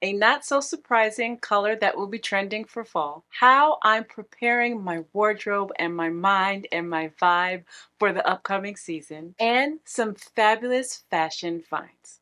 A not so surprising color that will be trending for fall, how I'm preparing my wardrobe and my mind and my vibe for the upcoming season, and some fabulous fashion finds.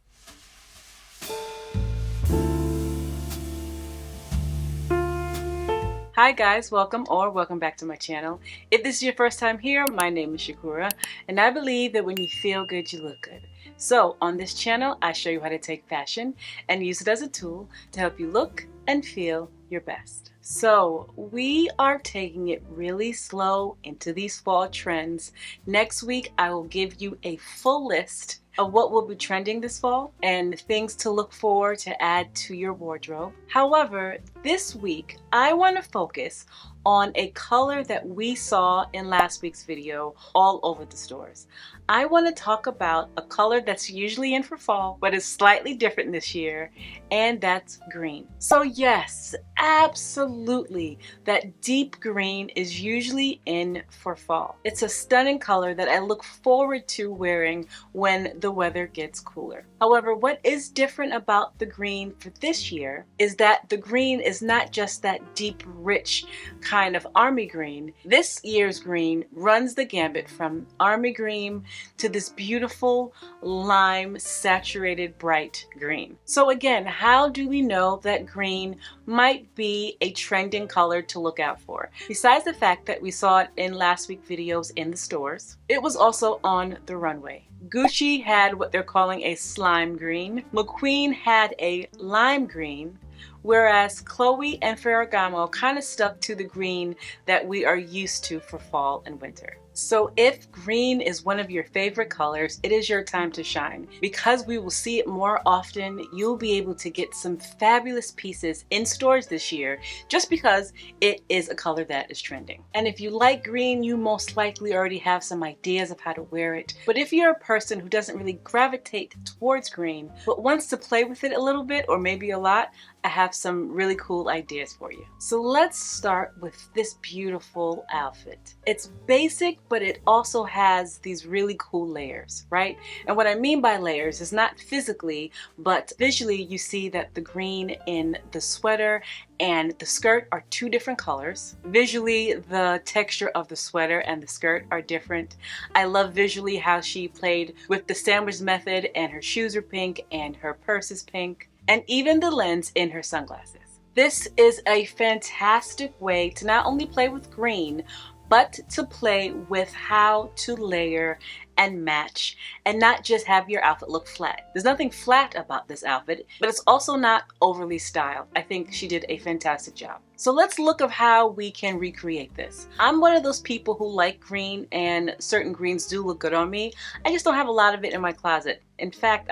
Hi guys, welcome back to my channel. If this is your first time here, my name is Kura, and I believe that when you feel good, you look good. So on this channel, I show you how to take fashion and use it as a tool to help you look and feel your best. So we are taking it really slow into these fall trends. Next week, I will give you a full list of what will be trending this fall and things to look for to add to your wardrobe. However, this week I want to focus on a color that we saw in last week's video all over the stores. I want to talk about a color that's usually in for fall but is slightly different this year, and that's green. So yes, absolutely, that deep green is usually in for fall. It's a stunning color that I look forward to wearing when the weather gets cooler. However, what is different about the green for this year is that the green is not just that deep, rich kind of army green. This year's green runs the gambit from army green to this beautiful lime saturated bright green. So again, how do we know that green might be a trending color to look out for? Besides the fact that we saw it in last week's videos in the stores, it was also on the runway. Gucci had what they're calling a slime green. McQueen had a lime green, whereas Chloe and Ferragamo kind of stuck to the green that we are used to for fall and winter. So if green is one of your favorite colors, it is your time to shine. Because we will see it more often, you'll be able to get some fabulous pieces in stores this year just because it is a color that is trending. And if you like green, you most likely already have some ideas of how to wear it. But if you're a person who doesn't really gravitate towards green but wants to play with it a little bit or maybe a lot, I have some really cool ideas for you. So let's start with this beautiful outfit. It's basic, but it also has these really cool layers, right? And what I mean by layers is not physically, but visually. You see that the green in the sweater and the skirt are two different colors. Visually, the texture of the sweater and the skirt are different. I love visually how she played with the sandwich method, and her shoes are pink and her purse is pink, and even the lens in her sunglasses. This is a fantastic way to not only play with green, but to play with how to layer and match and not just have your outfit look flat. There's nothing flat about this outfit, but it's also not overly styled. I think she did a fantastic job. So let's look at how we can recreate this. I'm one of those people who like green, and certain greens do look good on me. I just don't have a lot of it in my closet. In fact,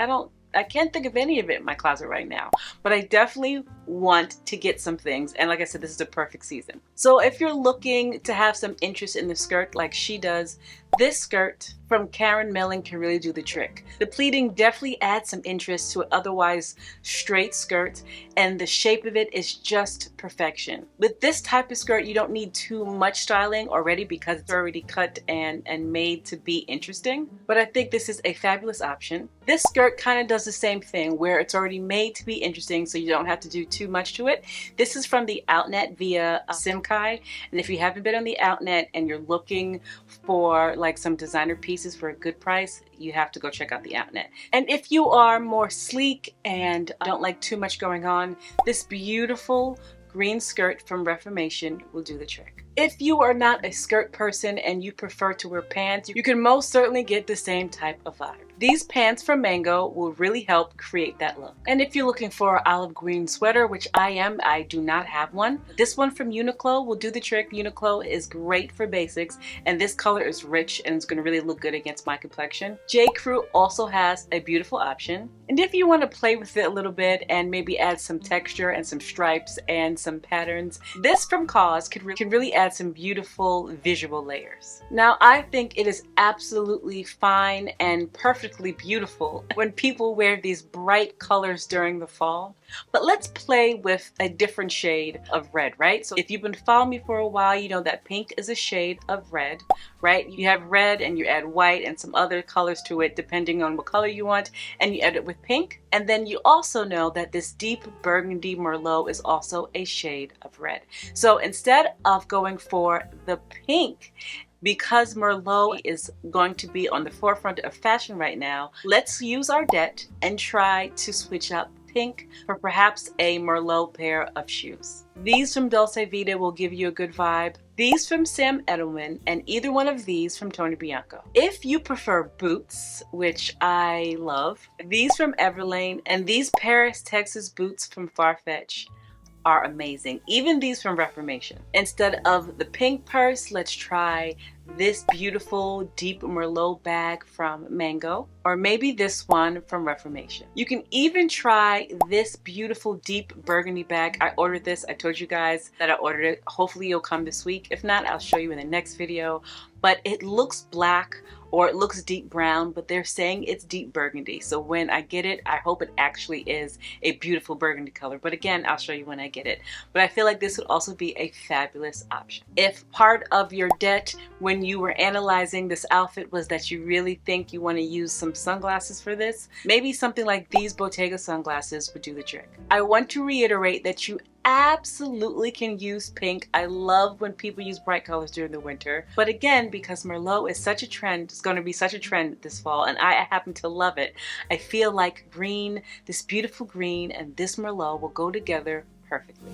I can't think of any of it in my closet right now, but I definitely want to get some things. And like I said, this is the perfect season. So if you're looking to have some interest in the skirt like she does, this skirt from Karen Millen can really do the trick. The pleating definitely adds some interest to an otherwise straight skirt, and the shape of it is just perfection. With this type of skirt, you don't need too much styling already because it's already cut and made to be interesting. But I think this is a fabulous option. This skirt kind of does the same thing where it's already made to be interesting, so you don't have to do too much to it. This is from the Outnet via Simkai, and if you haven't been on the Outnet and you're looking for like some designer pieces for a good price, you have to go check out the Outnet. And if you are more sleek and don't like too much going on, this beautiful green skirt from Reformation will do the trick. If you are not a skirt person and you prefer to wear pants, you can most certainly get the same type of vibe. These pants from Mango will really help create that look. And if you're looking for an olive green sweater, which I am, I do not have one. This one from Uniqlo will do the trick. Uniqlo is great for basics, and this color is rich and it's going to really look good against my complexion. J. Crew also has a beautiful option. And if you want to play with it a little bit and maybe add some texture and some stripes and some patterns, this from Cause can really add some beautiful visual layers. Now, I think it is absolutely fine and perfect perfectly beautiful when people wear these bright colors during the fall. But let's play with a different shade of red, right? So if you've been following me for a while, you know that pink is a shade of red, right? You have red and you add white and some other colors to it depending on what color you want, and you add it with pink. And then you also know that this deep burgundy Merlot is also a shade of red. So instead of going for the pink, because Merlot is going to be on the forefront of fashion right now, let's use our D.E.T and try to switch up pink for perhaps a Merlot pair of shoes. These from Dolce Vita will give you a good vibe. These from Sam Edelman, and either one of these from Tony Bianco. If you prefer boots, which I love, these from Everlane and these Paris, Texas boots from Farfetch are amazing. Even these from Reformation. Instead of the pink purse, let's try this beautiful deep Merlot bag from Mango, or maybe this one from Reformation. You can even try this beautiful deep burgundy bag. I ordered this. I told you guys that I ordered it. Hopefully it'll come this week. If not, I'll show you in the next video. But it looks black or it looks deep brown, but they're saying it's deep burgundy. So when I get it, I hope it actually is a beautiful burgundy color. But again, I'll show you when I get it. But I feel like this would also be a fabulous option. If part of your D.E.T when you were analyzing this outfit was that you really think you want to use some sunglasses for this, maybe something like these Bottega sunglasses would do the trick. I want to reiterate that you absolutely can use pink. I love when people use bright colors during the winter. But again, because Merlot is such a trend, it's going to be such a trend this fall, and I happen to love it, I feel like green, this beautiful green, and this Merlot will go together perfectly.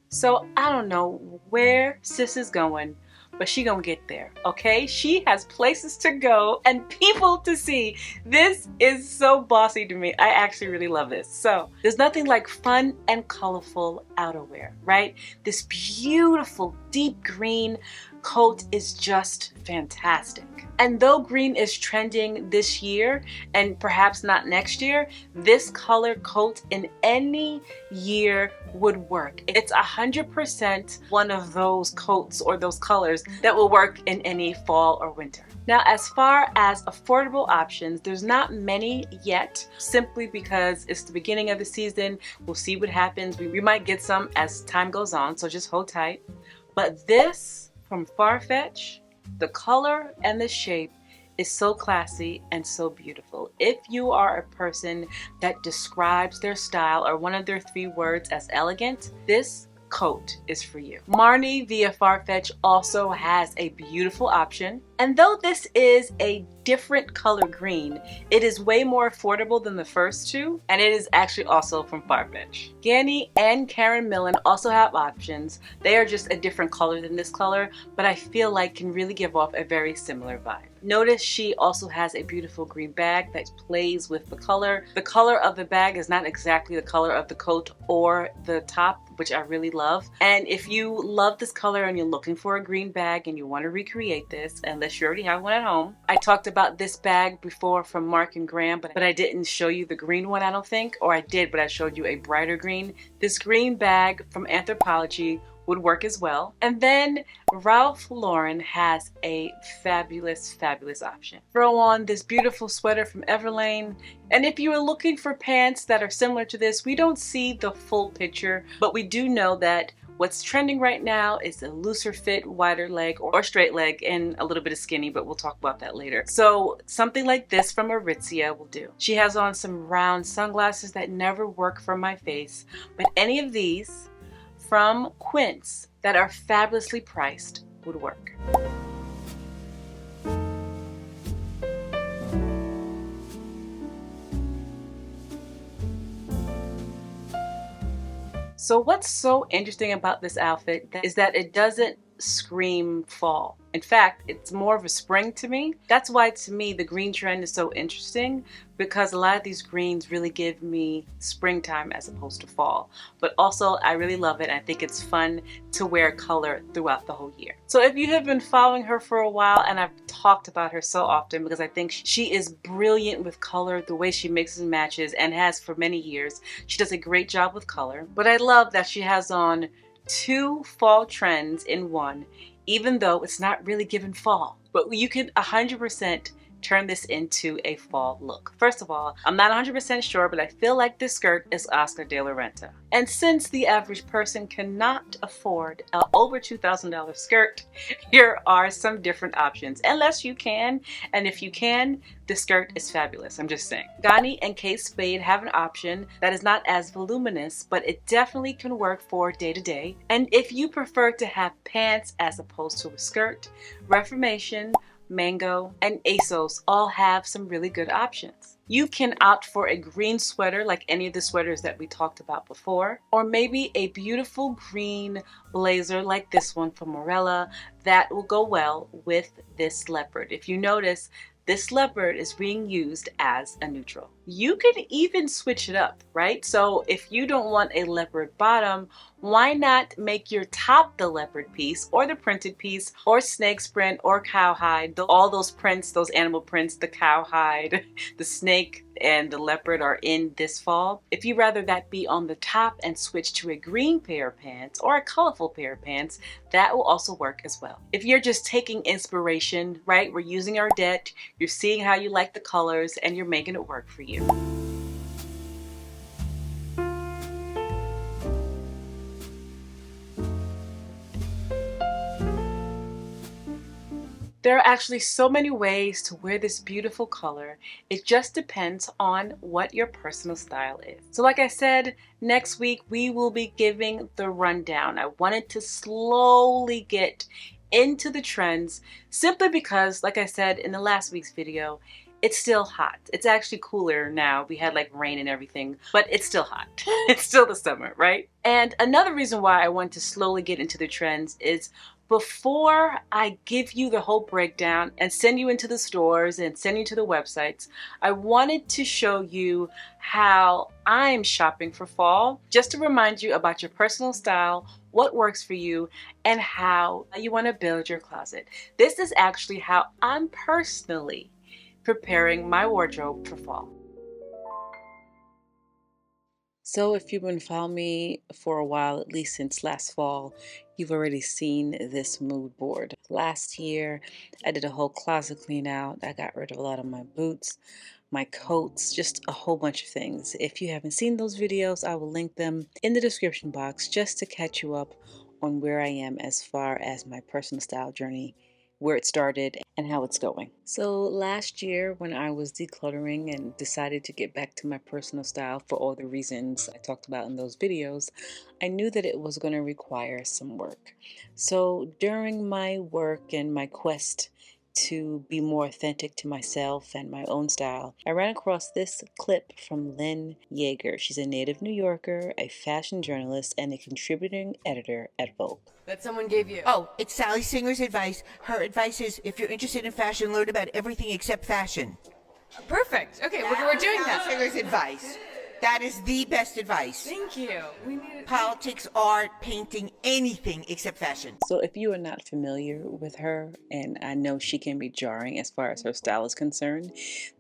So I don't know where sis is going, but she gonna get there, okay? She has places to go and people to see. This is so bossy to me. I actually really love this. So there's nothing like fun and colorful outerwear, right? This beautiful deep green coat is just fantastic. And though green is trending this year and perhaps not next year, this color coat in any year would work. It's 100% one of those coats or those colors that will work in any fall or winter. Now, as far as affordable options, there's not many yet, simply because it's the beginning of the season. We'll see what happens. We might get some as time goes on, so just hold tight. But this from Farfetch, the color and the shape is so classy and so beautiful. If you are a person that describes their style or one of their 3 words as elegant, this coat is for you. Marni via Farfetch also has a beautiful option. And though this is a different color green, it is way more affordable than the first 2, and it is actually also from Farfetch. Ganni and Karen Millen also have options. They are just a different color than this color, but I feel like can really give off a very similar vibe. Notice she also has a beautiful green bag that plays with the color. The color of the bag is not exactly the color of the coat or the top, which I really love. And if you love this color and you're looking for a green bag and you want to recreate this, unless you already have one at home, I talked about this bag before from Mark and Graham, but I didn't show you the green one, I don't think, or I did, but I showed you a brighter green. This green bag from Anthropologie would work as well. And then Ralph Lauren has a fabulous, fabulous option. Throw on this beautiful sweater from Everlane. And if you are looking for pants that are similar to this, we don't see the full picture, but we do know that what's trending right now is a looser fit, wider leg, or straight leg, and a little bit of skinny, but we'll talk about that later. So something like this from Aritzia will do. She has on some round sunglasses that never work for my face, but any of these from Quince that are fabulously priced would work. So what's so interesting about this outfit is that it doesn't scream fall. In fact, it's more of a spring to me. That's why to me the green trend is so interesting, because a lot of these greens really give me springtime as opposed to fall. But also I really love it. I think it's fun to wear color throughout the whole year. So if you have been following her for a while, and I've talked about her so often because I think she is brilliant with color, the way she mixes and matches, and has for many years. She does a great job with color. But I love that she has on 2 fall trends in one, even though it's not really given fall. But you can 100% turn this into a fall look. First of all, I'm not 100% sure, but I feel like this skirt is Oscar de la Renta. And since the average person cannot afford an over $2,000 skirt, here are some different options. Unless you can, and if you can, the skirt is fabulous. I'm just saying. Ghani and Kate Spade have an option that is not as voluminous, but it definitely can work for day to day. And if you prefer to have pants as opposed to a skirt, Reformation, Mango, and ASOS all have some really good options. You can opt for a green sweater like any of the sweaters that we talked about before, or maybe a beautiful green blazer like this one from Morella that will go well with this leopard. If you notice, this leopard is being used as a neutral. You can even switch it up, right? So if you don't want a leopard bottom, why not make your top the leopard piece or the printed piece or snake print or cowhide? All those prints, those animal prints, the cowhide, the snake, and the leopard are in this fall. If you rather that be on the top and switch to a green pair of pants or a colorful pair of pants, that will also work as well. If you're just taking inspiration, right? We're using our D.E.T, you're seeing how you like the colors, and you're making it work for you. There are actually so many ways to wear this beautiful color. It just depends on what your personal style is. So like I said, next week we will be giving the rundown. I wanted to slowly get into the trends simply because, like I said in the last week's video, it's still hot. It's actually cooler now. We had like rain and everything, but it's still hot. It's still the summer, right? And another reason why I want to slowly get into the trends is before I give you the whole breakdown and send you into the stores and send you to the websites, I wanted to show you how I'm shopping for fall, just to remind you about your personal style, what works for you, and how you want to build your closet. This is actually how I'm personally preparing my wardrobe for fall. So if you've been following me for a while, at least since last fall, you've already seen this mood board. Last year, I did a whole closet clean out. I got rid of a lot of my boots, my coats, just a whole bunch of things. If you haven't seen those videos, I will link them in the description box just to catch you up on where I am as far as my personal style journey, where it started and how it's going. So last year when I was decluttering and decided to get back to my personal style for all the reasons I talked about in those videos, I knew that it was going to require some work. So during my work and my quest to be more authentic to myself and my own style, I ran across this clip from Lynn Yeager. She's a native New Yorker, a fashion journalist, and a contributing editor at Vogue. That someone gave you. Oh, it's Sally Singer's advice. Her advice is, if you're interested in fashion, learn about everything except fashion. Perfect. Okay, we're doing Sally that. Singer's advice. That is the best advice. Thank you. We need it. Politics, art, painting, anything except fashion. So if you are not familiar with her, and I know she can be jarring as far as her style is concerned,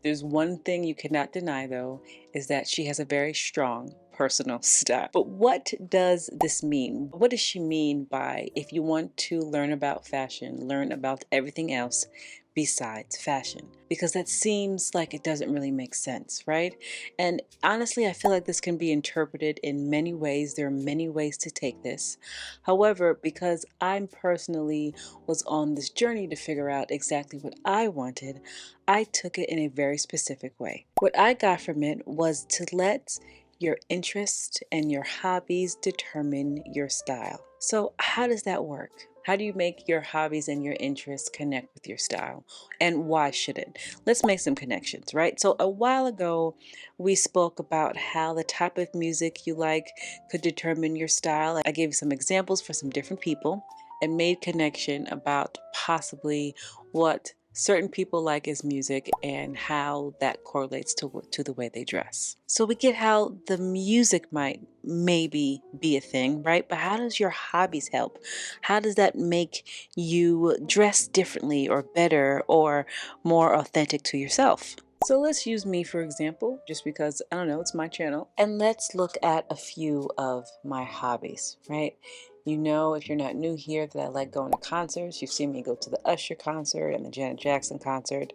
there's one thing you cannot deny though, is that she has a very strong personal style. But what does this mean? What does she mean by, if you want to learn about fashion, learn about everything else besides fashion? Because that seems like it doesn't really make sense, right? And honestly, I feel like this can be interpreted in many ways. There are many ways to take this. However, because I personally was on this journey to figure out exactly what I wanted, I took it in a very specific way. What I got from it was to let your interests and your hobbies determine your style. So how does that work? How do you make your hobbies and your interests connect with your style? And why should it? Let's make some connections, right? So a while ago, we spoke about how the type of music you like could determine your style. I gave you some examples for some different people. and made connection about possibly what certain people like as music and how that correlates to the way they dress. So we get how the music might maybe be a thing, right? But how does your hobbies help? How does that make you dress differently or better or more authentic to yourself? So let's use me for example, just because I don't know, it's my channel. And let's look at a few of my hobbies, right? You know, if you're not new here, that I like going to concerts. You've seen me go to the Usher concert and the Janet Jackson concert.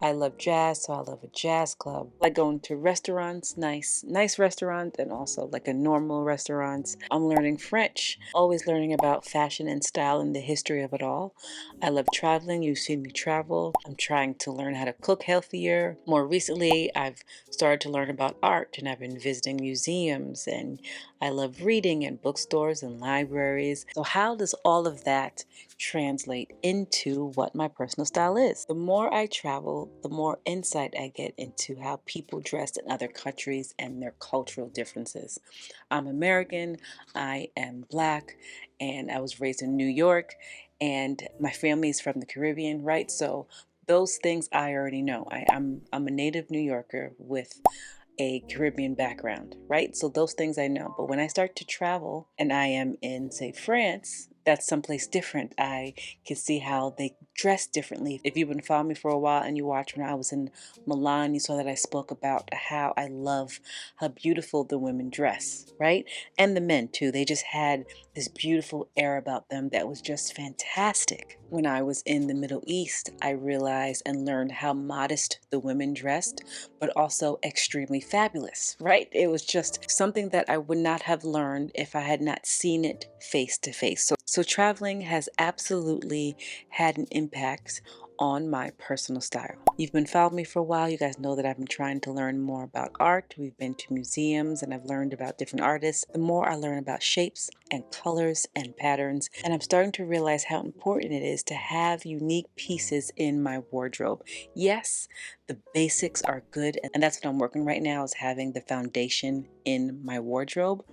I love jazz, so I love a jazz club. I like going to restaurants, nice restaurants, and also like a normal restaurants. I'm learning French, always learning about fashion and style and the history of it all. I love traveling. You've seen me travel. I'm trying to learn how to cook healthier. More recently, I've started to learn about art, and I've been visiting museums, and I love reading in bookstores and libraries. So how does all of that translate into what my personal style is? The more I travel, the more insight I get into how people dress in other countries and their cultural differences. I'm American, I am Black, and I was raised in New York, and my family is from the Caribbean, right? So those things I already know. I'm a native New Yorker with a Caribbean background, right? So those things I know. But when I start to travel and I am in, say, France, that's someplace different. I can see how they dress differently. If you've been following me for a while and you watched when I was in Milan, you saw that I spoke about how I love how beautiful the women dress, right? And the men too. They just had this beautiful air about them that was just fantastic. When I was in the Middle East, I realized and learned how modest the women dressed, but also extremely fabulous, right? It was just something that I would not have learned if I had not seen it face to face. So traveling has absolutely had an impact on my personal style. You've been following me for a while. You guys know that I've been trying to learn more about art. We've been to museums and I've learned about different artists. The more I learn about shapes and colors and patterns, and I'm starting to realize how important it is to have unique pieces in my wardrobe. Yes, the basics are good, and that's what I'm working right now, is having the foundation in my wardrobe.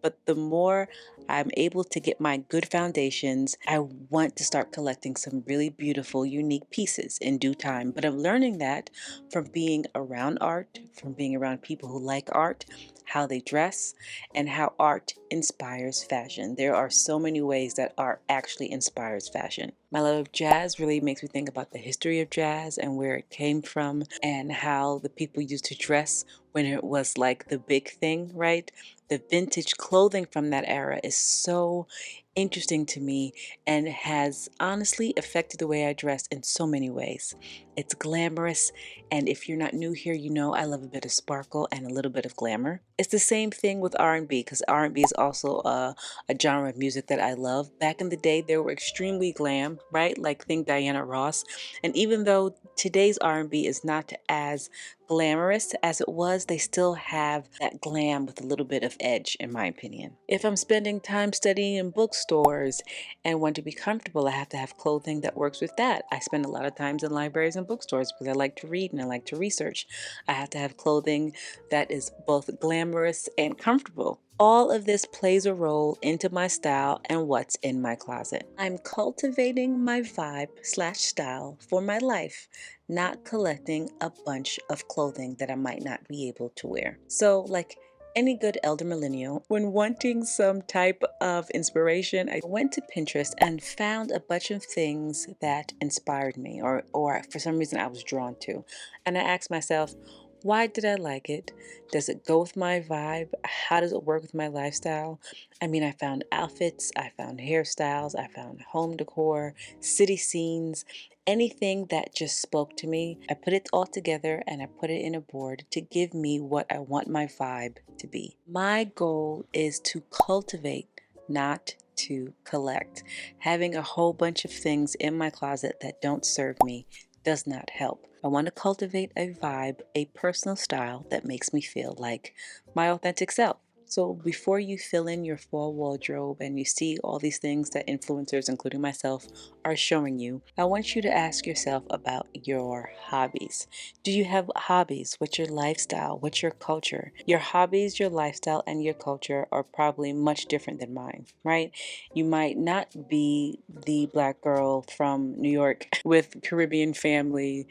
But the more I'm able to get my good foundations, I want to start collecting some really beautiful, unique pieces in due time. But I'm learning that from being around art, from being around people who like art, how they dress, and how art inspires fashion. There are so many ways that art actually inspires fashion. My love of jazz really makes me think about the history of jazz and where it came from and how the people used to dress when it was like the big thing, right? The vintage clothing from that era is so interesting to me and has honestly affected the way I dress in so many ways. It's glamorous, and if you're not new here, you know I love a bit of sparkle and a little bit of glamour. It's the same thing with R&B, because R&B is also a genre of music that I love. Back in the day, they were extremely glam, right? Like think Diana Ross. And even though today's R&B is not as glamorous as it was, they still have that glam with a little bit of edge, in my opinion. If I'm spending time studying in bookstores and want to be comfortable, I have to have clothing that works with that. I spend a lot of times in libraries and bookstores because I like to read and I like to research. I have to have clothing that is both glamorous and comfortable. All of this plays a role into my style and what's in my closet. I'm cultivating my vibe/style for my life, not collecting a bunch of clothing that I might not be able to wear. So, like any good elder millennial, when wanting some type of inspiration, I went to Pinterest and found a bunch of things that inspired me or for some reason I was drawn to. And I asked myself, why did I like it? Does it go with my vibe? How does it work with my lifestyle? I mean, I found outfits, I found hairstyles, I found home decor, city scenes, anything that just spoke to me. I put it all together and I put it in a board to give me what I want my vibe to be. My goal is to cultivate, not to collect. Having a whole bunch of things in my closet that don't serve me does not help. I want to cultivate a vibe, a personal style that makes me feel like my authentic self. So before you fill in your fall wardrobe and you see all these things that influencers, including myself, are showing you, I want you to ask yourself about your hobbies. Do you have hobbies? What's your lifestyle? What's your culture? Your hobbies, your lifestyle, and your culture are probably much different than mine, right? You might not be the black girl from New York with Caribbean family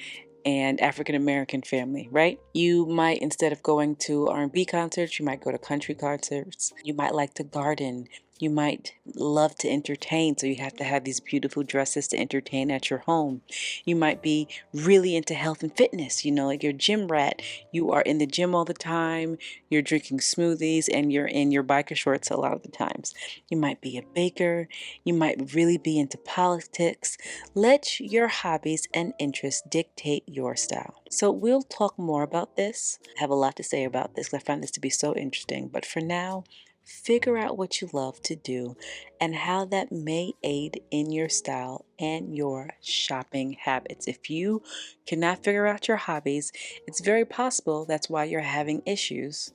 and African American family, right? You might, instead of going to R&B concerts, you might go to country concerts. You might like to garden. You might love to entertain, so you have to have these beautiful dresses to entertain at your home. You might be really into health and fitness, like you're a gym rat. You are in the gym all the time, you're drinking smoothies, and you're in your biker shorts a lot of the times. You might be a baker. You might really be into politics. Let your hobbies and interests dictate your style. So we'll talk more about this. I have a lot to say about this because I find this to be so interesting. But for now, figure out what you love to do and how that may aid in your style and your shopping habits. If you cannot figure out your hobbies, it's very possible that's why you're having issues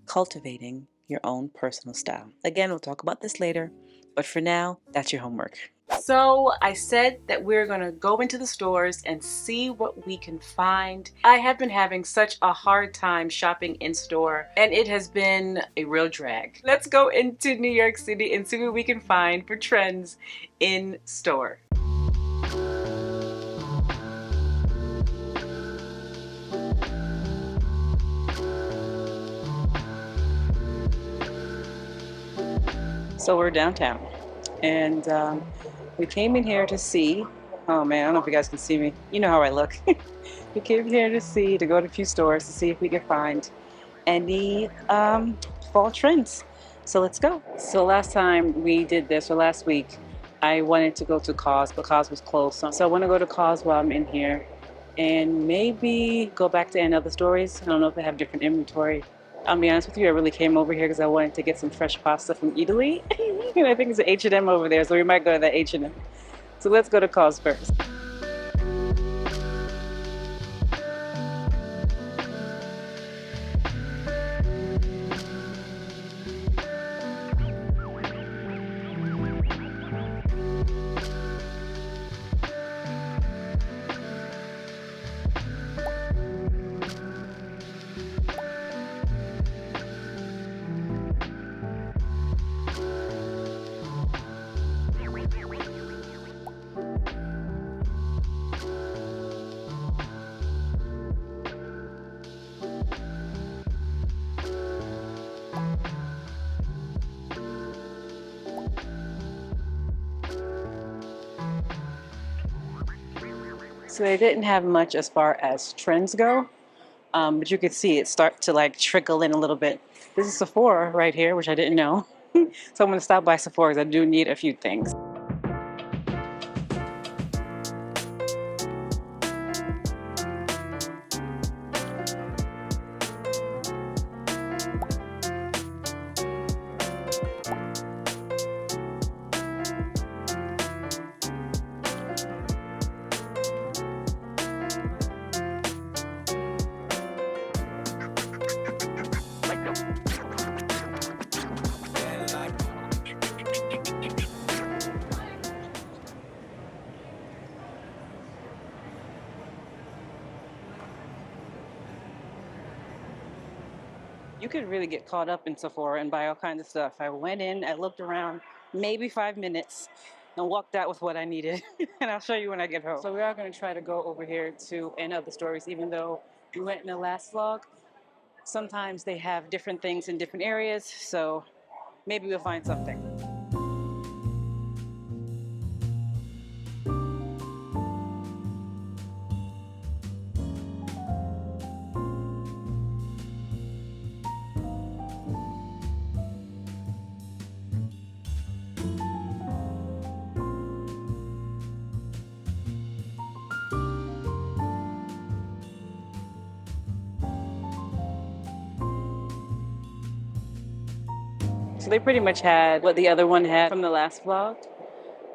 cultivating your own personal style. Again, we'll talk about this later, but for now, that's your homework. So I said that we're gonna go into the stores and see what we can find. I have been having such a hard time shopping in store, and it has been a real drag. Let's go into New York City and see what we can find for trends in store. So we're downtown, and we came in here to see. Oh man, I don't know if you guys can see me. You know how I look. We came here to go to a few stores to see if we could find any fall trends. So let's go. So last time we did this, or last week, I wanted to go to Cos, but Cos was closed. So I want to go to Cos while I'm in here, and maybe go back to any other stores. I don't know if they have different inventory. I'll be honest with you, I really came over here because I wanted to get some fresh pasta from Italy. And I think it's an H&M over there, so we might go to that H&M. So let's go to Cos first. So they didn't have much as far as trends go, but you could see it start to like trickle in a little bit. This is Sephora right here, which I didn't know. So I'm gonna stop by Sephora because I do need a few things. You could really get caught up in Sephora and buy all kinds of stuff. I went in, I looked around, maybe 5 minutes, and walked out with what I needed. And I'll show you when I get home. So we are going to try to go over here to any other stores, even though we went in the last vlog. Sometimes they have different things in different areas, so maybe we'll find something. So they pretty much had what the other one had from the last vlog.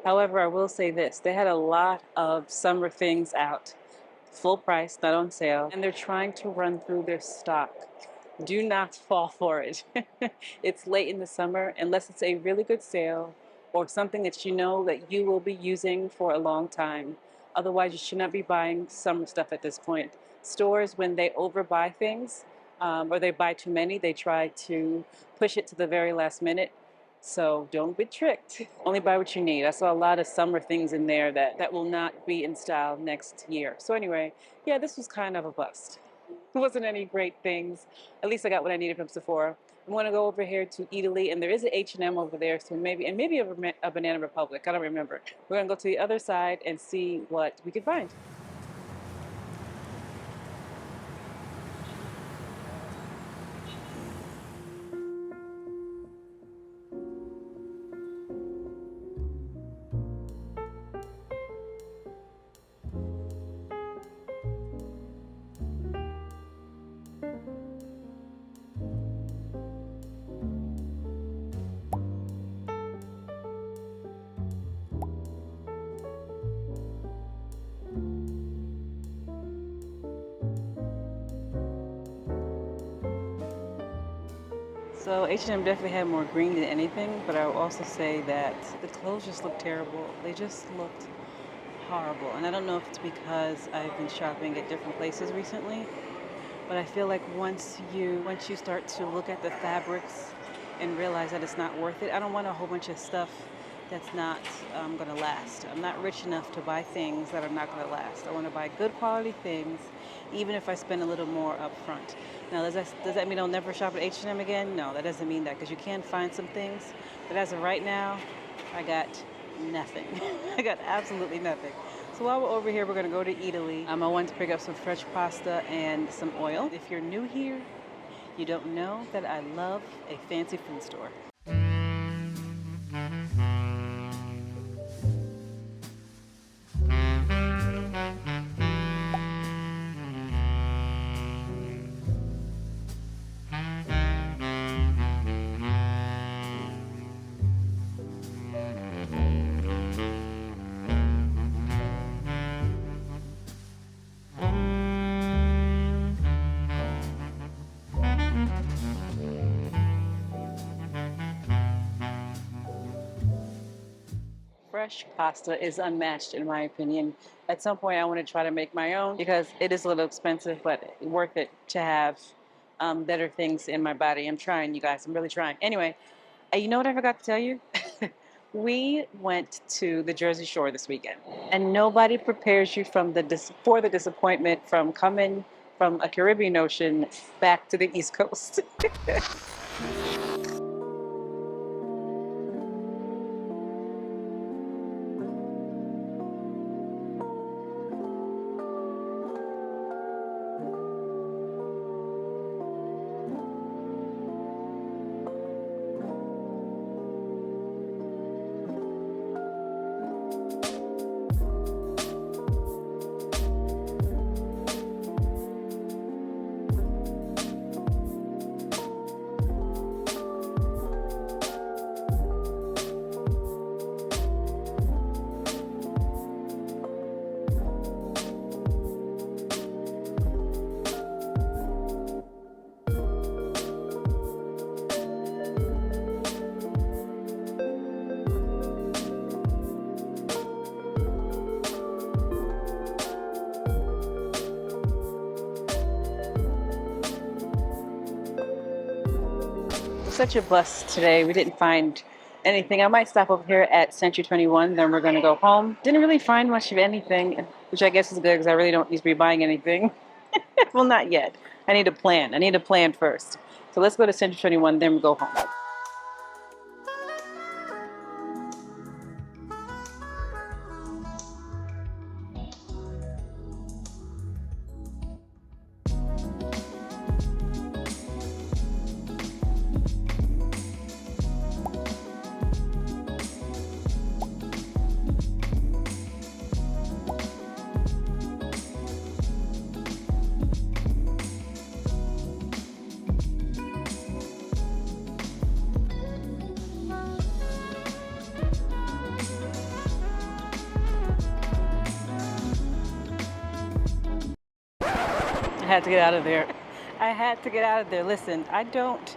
However, I will say this, they had a lot of summer things out, full price, not on sale, and they're trying to run through their stock. Do not fall for it. It's late in the summer, unless it's a really good sale or something that you know that you will be using for a long time. Otherwise, you should not be buying summer stuff at this point. Stores, when they overbuy things or they buy too many, they try to push it to the very last minute. So don't be tricked. Only buy what you need. I saw a lot of summer things in there that will not be in style next year. So anyway, yeah, this was kind of a bust. It wasn't any great things. At least I got what I needed from Sephora. I'm going to go over here to Italy, and there is an H&M over there, so maybe a Banana Republic. I don't remember. We're going to go to the other side and see what we can find. So H&M definitely had more green than anything, but I will also say that the clothes just looked terrible. They just looked horrible. And I don't know if it's because I've been shopping at different places recently, but I feel like once you start to look at the fabrics and realize that it's not worth it, I don't want a whole bunch of stuff that's not going to last. I'm not rich enough to buy things that are not going to last. I want to buy good quality things, even if I spend a little more up front. Now, does that mean I'll never shop at H&M again? No, that doesn't mean that, because you can find some things. But as of right now, I got nothing. I got absolutely nothing. So while we're over here, we're going to go to Italy. I want to pick up some fresh pasta and some oil. If you're new here, you don't know that I love a fancy food store. Fresh pasta is unmatched in my opinion. At some point I want to try to make my own because it is a little expensive, but worth it to have better things in my body. I'm trying, you guys. I'm really trying. Anyway, you know what I forgot to tell you? We went to the Jersey Shore this weekend, and nobody prepares you for the disappointment from coming from a Caribbean ocean back to the East Coast. Such a bust today. We didn't find anything. I might stop over here at Century 21, then we're going to go home. Didn't really find much of anything, which I guess is good because I really don't need to be buying anything. Well, not yet. I need a plan. I need a plan first. So let's go to Century 21, then we go home. I had to get out of there. I had to get out of there. Listen, I don't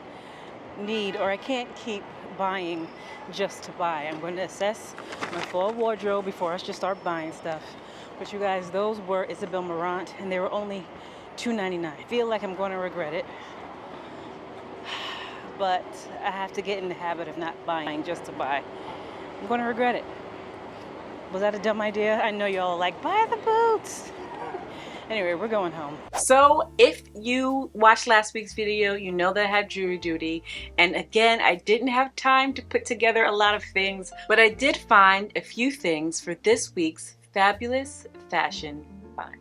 need or I can't keep buying just to buy. I'm going to assess my full wardrobe before I just start buying stuff. But you guys, those were Isabel Marant and they were only $2.99. I feel like I'm going to regret it, but I have to get in the habit of not buying just to buy. I'm going to regret it. Was that a dumb idea? I know y'all are like, buy the boots. Anyway, we're going home. So if you watched last week's video, you know that I had jury duty. And again, I didn't have time to put together a lot of things, but I did find a few things for this week's fabulous fashion find.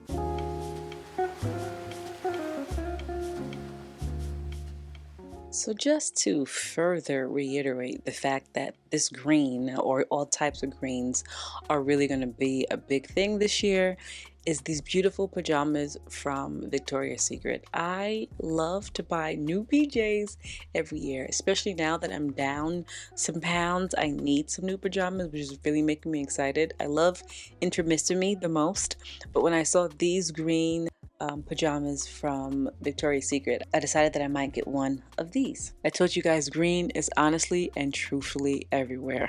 So just to further reiterate the fact that this green, or all types of greens, are really going to be a big thing this year, is these beautiful pajamas from Victoria's Secret. I love to buy new PJs every year, especially now that I'm down some pounds. I need some new pajamas, which is really making me excited. I love Intimissimi the most, but when I saw these green pajamas from Victoria's Secret, I decided that I might get one of these. I told you guys green is honestly and truthfully everywhere.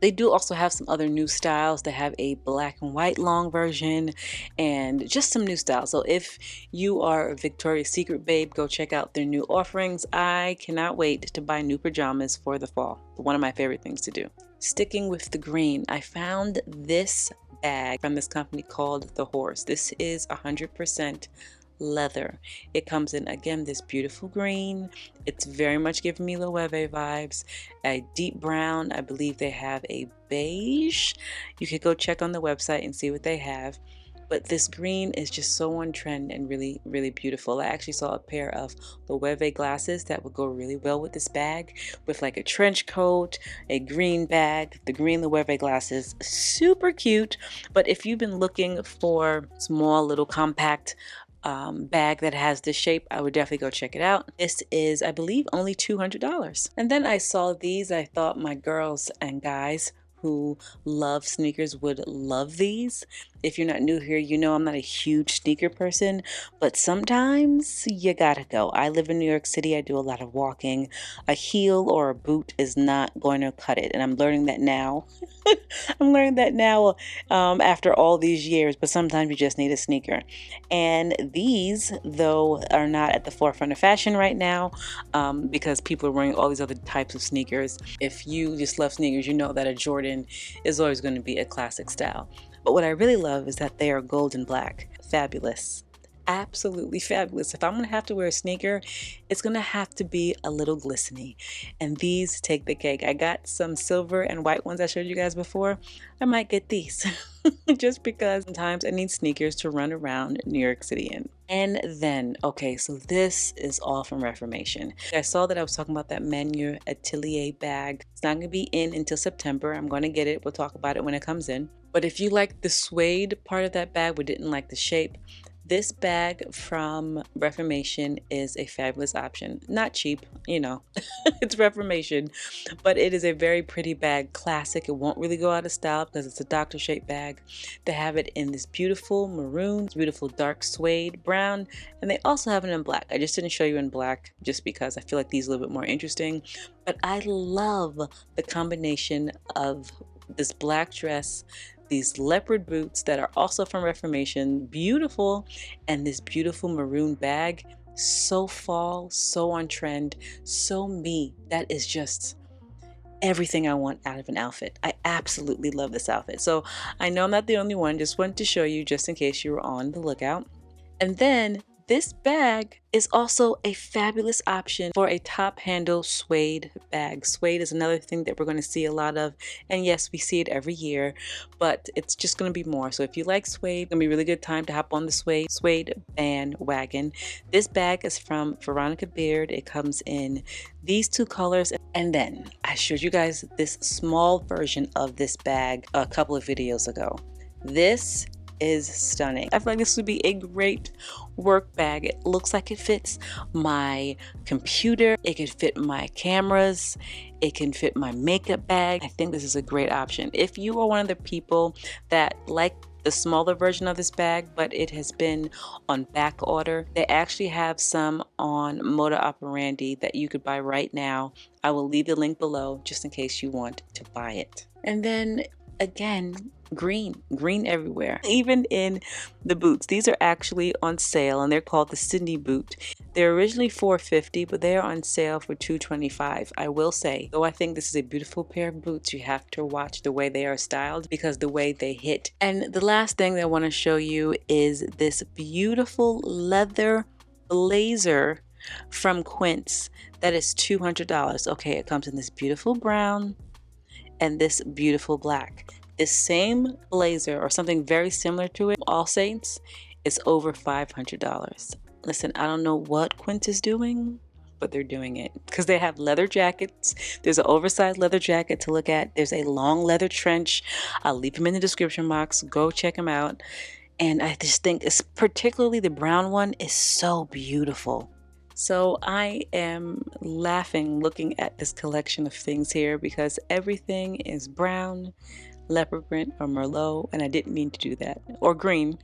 They do also have some other new styles. They have a black and white long version and just some new styles. So if you are a Victoria's Secret babe, go check out their new offerings. I cannot wait to buy new pajamas for the fall. One of my favorite things to do. Sticking with the green, I found this bag from this company called The Horse. This is 100% leather. It comes in, again, this beautiful green. It's very much giving me Loewe vibes. A deep brown. I believe they have a beige. You could go check on the website and see what they have. But this green is just so on trend and really, really beautiful. I actually saw a pair of Loewe glasses that would go really well with this bag, with like a trench coat, a green bag, the green Loewe glasses. Super cute. But if you've been looking for small little compact bag that has this shape, I would definitely go check it out. This is, I believe, only $200. And then I saw these. I thought my girls and guys who love sneakers would love these. If you're not new here, you know I'm not a huge sneaker person, but sometimes you gotta go. I live in New York City. I do a lot of walking. A heel or a boot is not going to cut it, and I'm learning that now. I'm learning that now after all these years, but sometimes you just need a sneaker. And these, though, are not at the forefront of fashion right now because people are wearing all these other types of sneakers. If you just love sneakers, you know that a Jordan is always going to be a classic style. But what I really love is that they are gold and black. Fabulous. Absolutely fabulous. If I'm going to have to wear a sneaker, it's going to have to be a little glistening. And these take the cake. I got some silver and white ones I showed you guys before. I might get these just because sometimes I need sneakers to run around New York City in. And then, okay, so this is all from Reformation. I saw that I was talking about that Manuel Atelier bag. It's not going to be in until September. I'm going to get it. We'll talk about it when it comes in. But if you like the suede part of that bag but didn't like the shape, this bag from Reformation is a fabulous option. Not cheap, you know, it's Reformation, but it is a very pretty bag, classic. It won't really go out of style because it's a doctor shaped bag. They have it in this beautiful maroon, beautiful dark suede brown, and they also have it in black. I just didn't show you in black just because I feel like these are a little bit more interesting, but I love the combination of this black dress, these leopard boots that are also from Reformation, beautiful, and this beautiful maroon bag. So fall, so on trend, so me. That is just everything I want out of an outfit. I absolutely love this outfit. So I know I'm not the only one, just wanted to show you just in case you were on the lookout. And then this bag is also a fabulous option for a top handle suede bag. Suede is another thing that we're going to see a lot of. And yes, we see it every year, but it's just going to be more. So if you like suede, it's going to be a really good time to hop on the suede bandwagon. This bag is from Veronica Beard. It comes in these two colors. And then I showed you guys this small version of this bag a couple of videos ago. This is stunning. I feel like this would be a great work bag. It looks like it fits my computer. It could fit my cameras. It can fit my makeup bag. I think this is a great option. If you are one of the people that like the smaller version of this bag, but it has been on back order. They actually have some on Moda Operandi that you could buy right now. I will leave the link below just in case you want to buy it. And then again, green everywhere, even in the boots. These are actually on sale and they're called the Sydney boot. They're originally $4.50, but they are on sale for $2.25. I will say, though I think this is a beautiful pair of boots, you have to watch the way they are styled because the way they hit. And the last thing that I want to show you is this beautiful leather blazer from Quince that is $200. Okay, it comes in this beautiful brown and this beautiful black. This same blazer or something very similar to it, All Saints, is over $500. Listen, I don't know what Quince is doing, but they're doing it because they have leather jackets. There's an oversized leather jacket to look at. There's a long leather trench. I'll leave them in the description box. Go check them out. And I just think it's particularly the brown one is so beautiful. So I am laughing looking at this collection of things here because everything is brown, leopard print, or merlot, and I didn't mean to do that, or green.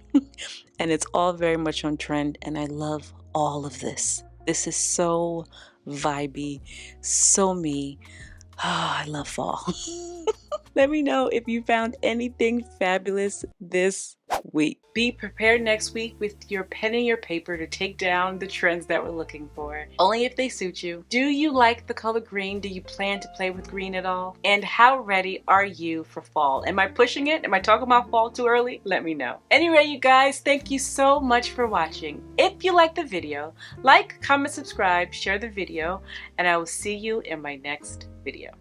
And it's all very much on trend, and I love all of this. This is so vibey, so me. Oh, I love fall. Let me know if you found anything fabulous this week. Be prepared next week with your pen and your paper to take down the trends that we're looking for, only if they suit you. Do you like the color green? Do you plan to play with green at all? And how ready are you for fall? Am I pushing it? Am I talking about fall too early? Let me know. Anyway, you guys, thank you so much for watching. If you liked the video, like, comment, subscribe, share the video, and I will see you in my next video.